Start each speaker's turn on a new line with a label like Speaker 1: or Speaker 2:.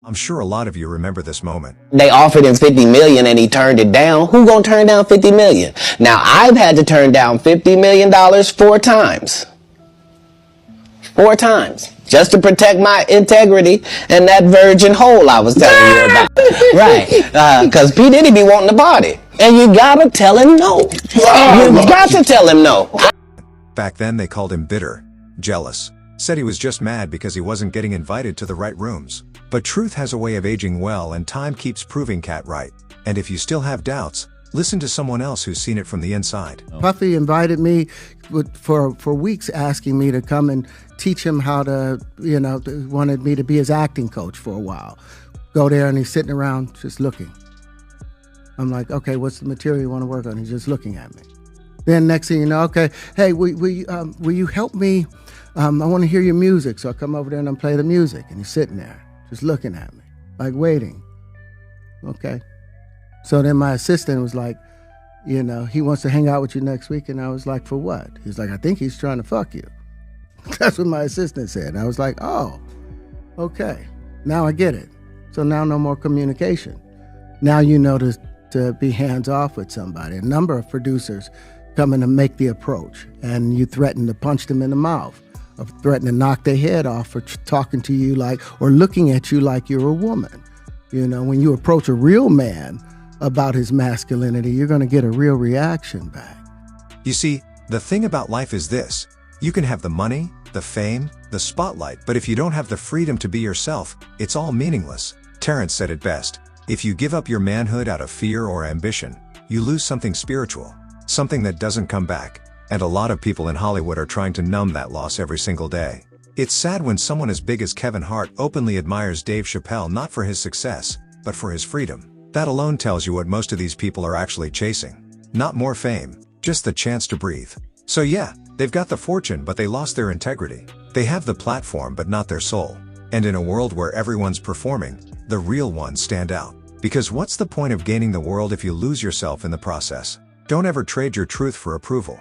Speaker 1: I'm sure a lot of you remember this moment.
Speaker 2: They offered him 50 million and he turned it down. Who gonna turn down 50 million? Now, I've had to turn down $50 million 4 times. 4 times. Just to protect my integrity and that virgin hole I was telling you about. Right. Because P Diddy be wanting the body. And you gotta tell him no. You got to tell him no.
Speaker 1: Back then they called him bitter, jealous, said he was just mad because he wasn't getting invited to the right rooms. But truth has a way of aging well, and time keeps proving Katt right. And if you still have doubts, listen to someone else who's seen it from the inside.
Speaker 3: Puffy invited me for weeks, asking me to come and teach him how to, wanted me to be his acting coach for a while. Go there and he's sitting around just looking. I'm like, okay, what's the material you want to work on? He's just looking at me. Then next thing you know, okay, hey, will you help me? I want to hear your music. So I come over there and I play the music, and he's sitting there just looking at me, like waiting. Okay. So then my assistant was like, he wants to hang out with you next week. And I was like, for what? He's like, I think he's trying to fuck you. That's what my assistant said. And I was like, oh, okay. Now I get it. So now no more communication. Now you know to be hands off with somebody. A number of producers come in to make the approach, and you threaten to punch them in the mouth, or threaten to knock their head off for talking to you or looking at you like you're a woman. When you approach a real man about his masculinity, you're going to get a real reaction back.
Speaker 1: You see, the thing about life is this: you can have the money, the fame, the spotlight, but if you don't have the freedom to be yourself, it's all meaningless. Terence said it best: if you give up your manhood out of fear or ambition, you lose something spiritual, something that doesn't come back. And a lot of people in Hollywood are trying to numb that loss every single day. It's sad when someone as big as Kevin Hart openly admires Dave Chappelle not for his success, but for his freedom. That alone tells you what most of these people are actually chasing. Not more fame, just the chance to breathe. So yeah, they've got the fortune, but they lost their integrity. They have the platform, but not their soul. And in a world where everyone's performing, the real ones stand out. Because what's the point of gaining the world if you lose yourself in the process? Don't ever trade your truth for approval.